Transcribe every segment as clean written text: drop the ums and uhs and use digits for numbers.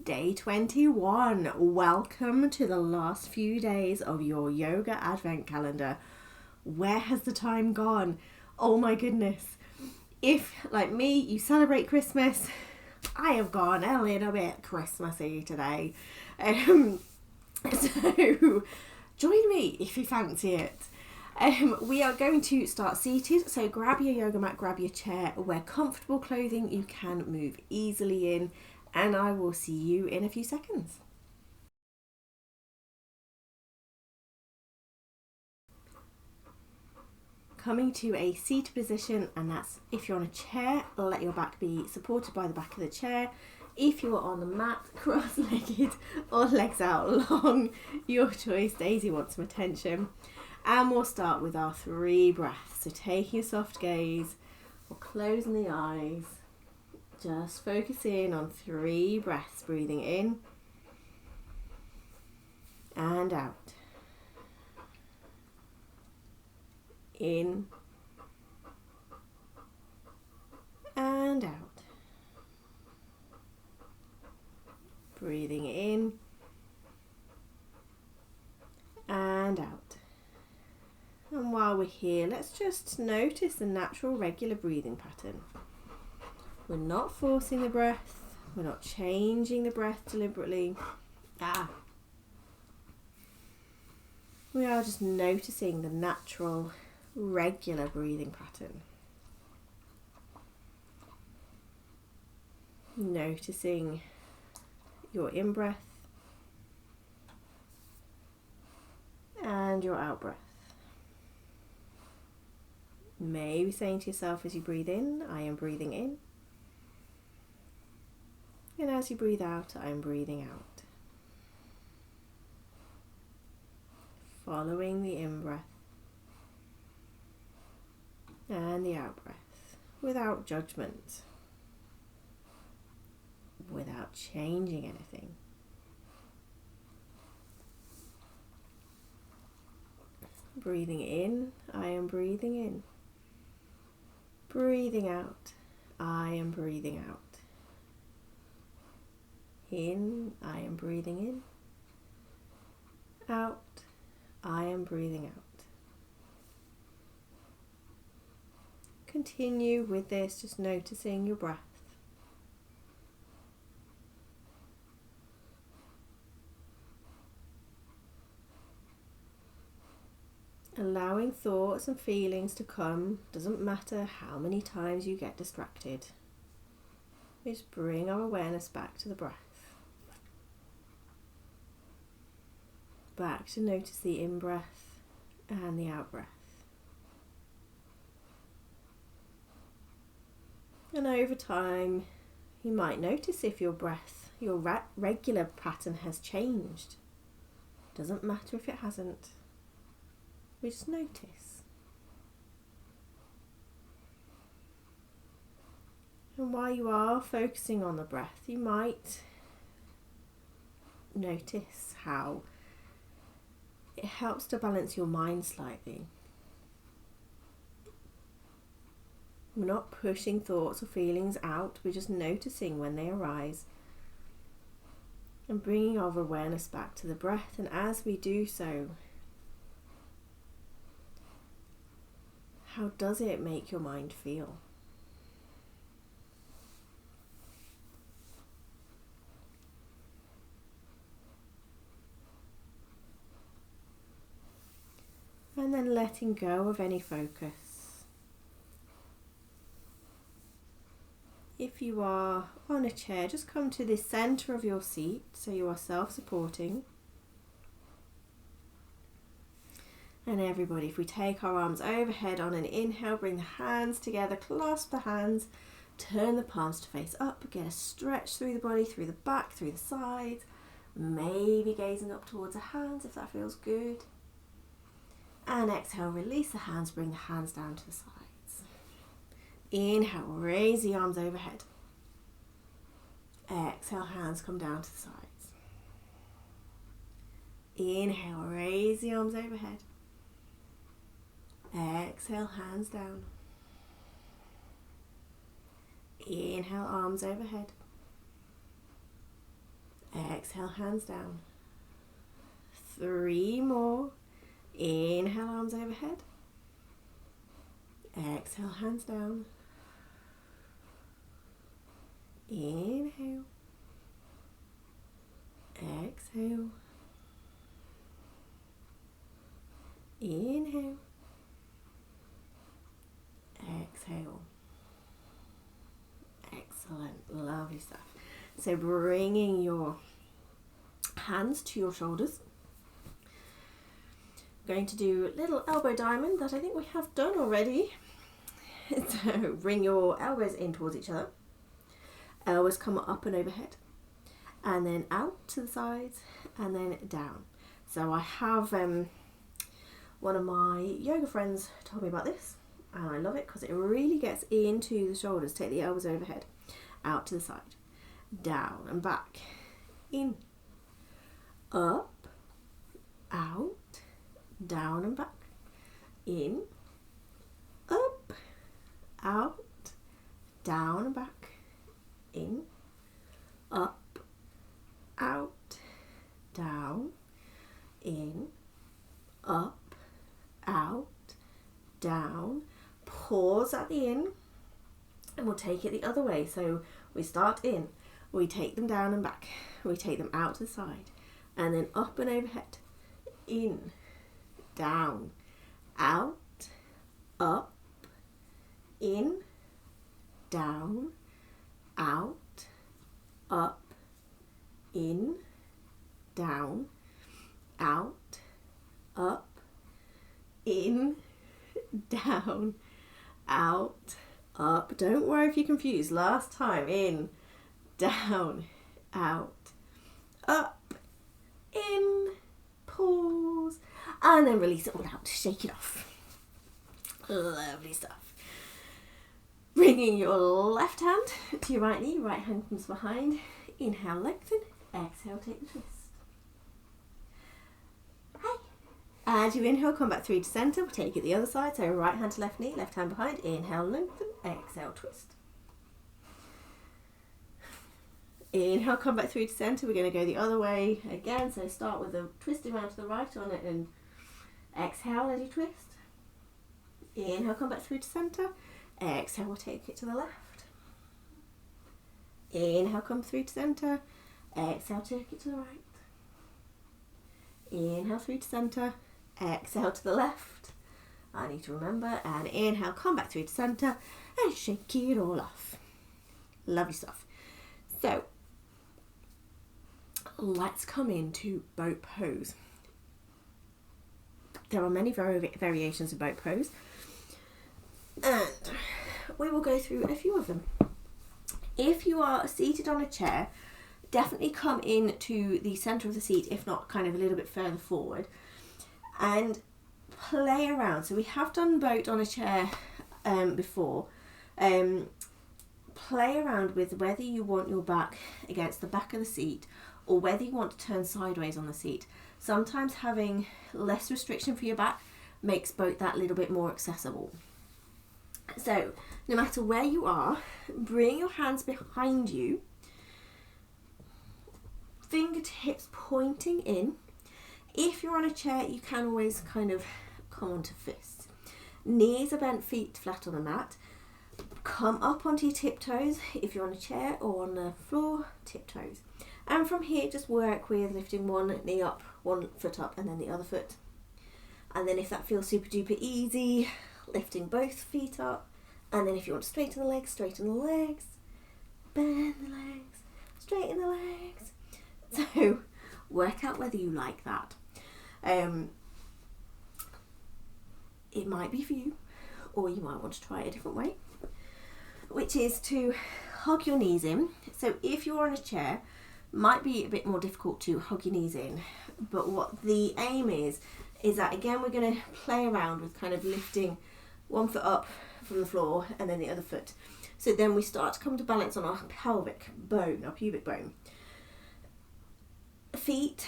Day 21. Welcome to the last few days of your yoga advent calendar. Where has the time gone? Oh my goodness. If, like me, you celebrate Christmas, I have gone a little bit Christmassy today. So join me if you fancy it. We are going to start seated, so grab your yoga mat, grab your chair, wear comfortable clothing you can move easily in, and I will see you in a few seconds. Coming to a seated position, and that's if you're on a chair, let your back be supported by the back of the chair. If you're on the mat, cross-legged or legs out long, your choice. Daisy wants some attention. And we'll start with our 3 breaths. So taking a soft gaze or closing the eyes. Just focus in on 3 breaths, breathing in and out. In and out. Breathing in and out. And while we're here, let's just notice the natural, regular breathing pattern. We're not forcing the breath. We're not changing the breath deliberately. We are just noticing the natural, regular breathing pattern. Noticing your in-breath and your out-breath. Maybe saying to yourself as you breathe in, I am breathing in. And as you breathe out, I am breathing out. Following the in-breath and the out-breath without judgment, without changing anything. Breathing in, I am breathing in. Breathing out, I am breathing out. In, I am breathing in. Out, I am breathing out. Continue with this, just noticing your breath. Allowing thoughts and feelings to come, doesn't matter how many times you get distracted. Just bring our awareness back to the breath. Back to notice the in-breath and the out-breath. And over time, you might notice if your breath, your regular pattern has changed. Doesn't matter if it hasn't. We just notice. And while you are focusing on the breath, you might notice how it helps to balance your mind slightly. We're not pushing thoughts or feelings out, we're just noticing when they arise and bringing our awareness back to the breath. And as we do so, how does it make your mind feel? And then letting go of any focus. If you are on a chair, just come to the center of your seat so you are self-supporting. And everybody, if we take our arms overhead on an inhale, bring the hands together, clasp the hands, turn the palms to face up, get a stretch through the body, through the back, through the sides, maybe gazing up towards the hands if that feels good. And exhale, release the hands, bring the hands down to the sides. Inhale, raise the arms overhead. Exhale, hands come down to the sides. Inhale, raise the arms overhead. Exhale, hands down. Inhale, arms overhead. Exhale, hands down. 3 more. Inhale, arms overhead. Exhale, hands down. Inhale. Exhale. Inhale. Exhale. Excellent, lovely stuff. So bringing your hands to your shoulders. Going to do a little elbow diamond that I think we have done already. So bring your elbows in towards each other. Elbows come up and overhead. And then out to the sides and then down. So I have one of my yoga friends told me about this and I love it because it really gets into the shoulders. Take the elbows overhead, out to the side, down and back, in, up, out, down and back, in, up, out, down and back, in, up, out, down, in, up, out, down. Pause at the in and we'll take it the other way. So we start in, we take them down and back, we take them out to the side and then up and overhead, in, down, out, up, in, down, out, up, in, down, out, up, in, down, out, up. Don't worry if you're confused. Last time. In, down, out, up, in, pause, and then release it all out. Shake it off. Lovely stuff. Bringing your left hand to your right knee, right hand comes behind. Inhale, lengthen. Exhale, take the twist. Hi. As you inhale, come back 3 to center. We'll take it the other side. So right hand to left knee, left hand behind. Inhale, lengthen. Exhale, twist. Inhale, come back 3 to center. We're going to go the other way again. So start with the twisting around to the right on it and exhale as you twist. Inhale, come back 3 to center. Exhale, we'll take it to the left. Inhale, come 3 to center. Exhale, take it to the right. Inhale, 3 to center. Exhale to the left. I need to remember. And inhale, come back 3 to center and shake it all off. Lovely stuff. So let's come into boat pose. There are many variations of boat pose, and we will go through a few of them. If you are seated on a chair, definitely come into the centre of the seat, if not kind of a little bit further forward, and play around. So we have done boat on a chair before. Play around with whether you want your back against the back of the seat or whether you want to turn sideways on the seat. Sometimes having less restriction for your back makes boat that little bit more accessible. So no matter where you are, bring your hands behind you, fingertips pointing in. If you're on a chair, you can always kind of come onto fists. Knees are bent, feet flat on the mat. Come up onto your tiptoes if you're on a chair, or on the floor, tiptoes. And from here, just work with lifting one knee up, one foot up, and then the other foot. And then if that feels super duper easy, lifting both feet up. And then if you want to straighten the legs, bend the legs, straighten the legs. So work out whether you like that. It might be for you, or you might want to try a different way, which is to hug your knees in. So if you're on a chair, might be a bit more difficult to hug your knees in, but what the aim is that again we're going to play around with kind of lifting one foot up from the floor and then the other foot. So then we start to come to balance on our pelvic bone, our pubic bone. Feet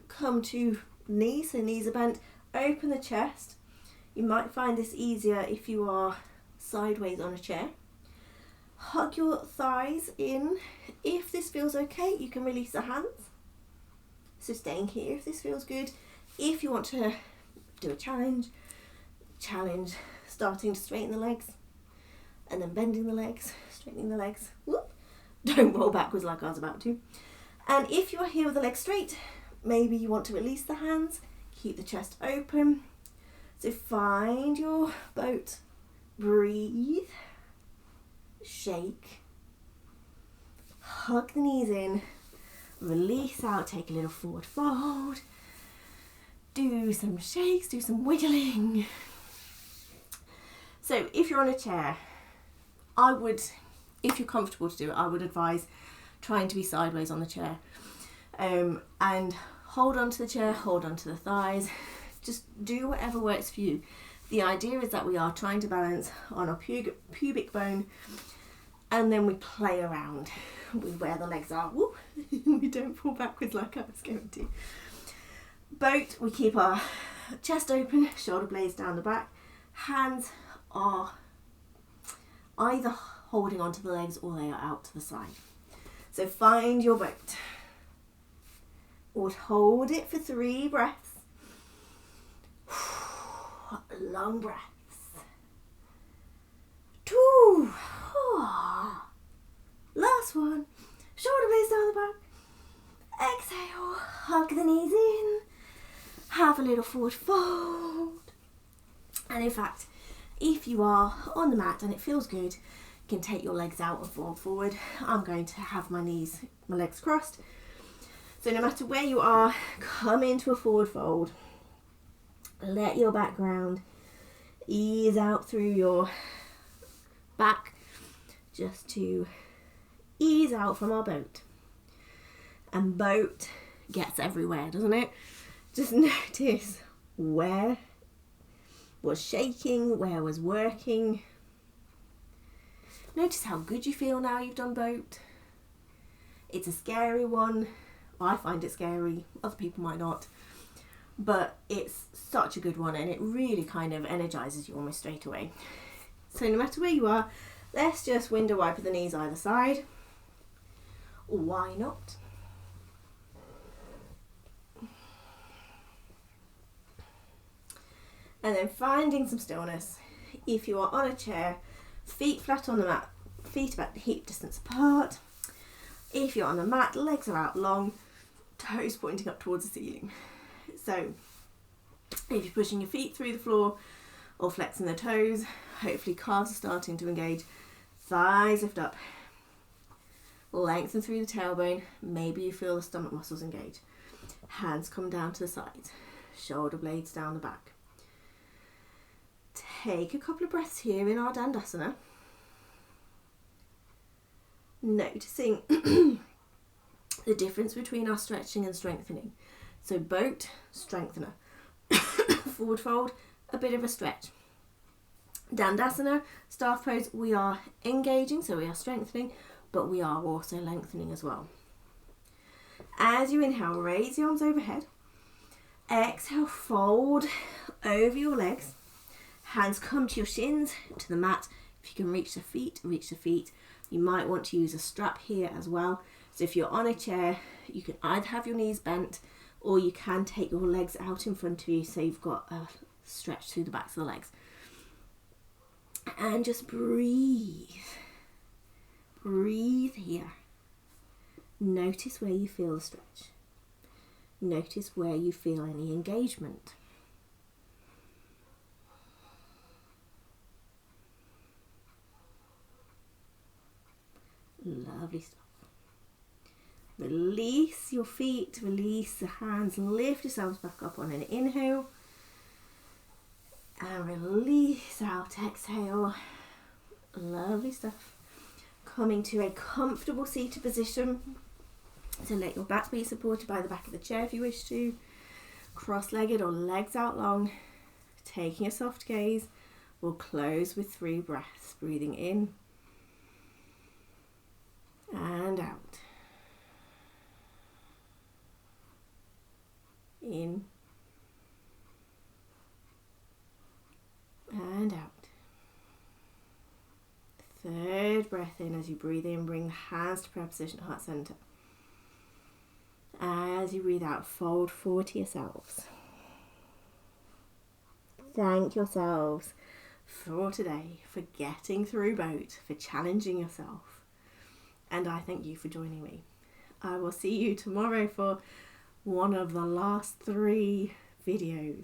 come to knees, so knees are bent, open the chest. You might find this easier if you are sideways on a chair. Hug your thighs in. If this feels okay, you can release the hands. So staying here if this feels good. If you want to do a challenge, starting to straighten the legs and then bending the legs, straightening the legs. Whoop. Don't roll backwards like I was about to. And if you're here with the legs straight, maybe you want to release the hands, keep the chest open. So find your boat, breathe, shake, hug the knees in, release out, take a little forward fold, do some shakes, do some wiggling. So if you're on a chair, I would, if you're comfortable to do it, I would advise trying to be sideways on the chair, and hold on to the chair, hold on to the thighs, just do whatever works for you. The idea is that we are trying to balance on our pubic bone, and then we play around with where the legs are. Woo. We don't fall backwards like I was going to. Boat, we keep our chest open, shoulder blades down the back, hands are either holding onto the legs or they are out to the side. So find your boat, or hold it for 3 breaths. Long breaths. 2. Last one. Shoulder blades down the back. Exhale. Hug the knees in. Have a little forward fold. And in fact, if you are on the mat and it feels good, you can take your legs out and fall forward. I'm going to have my legs crossed. So no matter where you are, come into a forward fold. Let your back ground, ease out through your back, just to ease out from our boat. And boat gets everywhere, doesn't it? Just notice where was shaking, where was working. Notice how good you feel now you've done boat. It's a scary one. I find it scary, other people might not. But it's such a good one, and it really kind of energizes you almost straight away. So no matter where you are, let's just window wipe the knees either side. Why not? And then finding some stillness. If you are on a chair, feet flat on the mat, feet about hip distance apart. If you're on the mat, legs are out long, toes pointing up towards the ceiling. So if you're pushing your feet through the floor or flexing the toes, hopefully calves are starting to engage, thighs lift up, lengthen through the tailbone, maybe you feel the stomach muscles engage. Hands come down to the sides, shoulder blades down the back. Take a couple of breaths here in our Dandasana, noticing the difference between our stretching and strengthening. So boat, strengthener. Forward fold, a bit of a stretch. Dandasana, staff pose, we are engaging, so we are strengthening, but we are also lengthening as well. As you inhale, raise the arms overhead. Exhale, fold over your legs. Hands come to your shins, to the mat. If you can reach the feet, reach the feet. You might want to use a strap here as well. So if you're on a chair, you can either have your knees bent, or you can take your legs out in front of you so you've got a stretch through the backs of the legs. And just breathe. Breathe here. Notice where you feel the stretch. Notice where you feel any engagement. Lovely stuff. Release your feet, release the hands, lift yourselves back up on an inhale. And release out, exhale. Lovely stuff. Coming to a comfortable seated position. So let your back be supported by the back of the chair if you wish to. Cross-legged or legs out long. Taking a soft gaze. We'll close with 3 breaths. Breathing in and out. In and out. 3rd breath. breath in. As you breathe in, bring the hands to prayer position, heart center. As you breathe out, fold forward to yourselves. Thank yourselves for today, for getting through boat, for challenging yourself. And I thank you for joining me. I will see you tomorrow for one of the last 3 videos.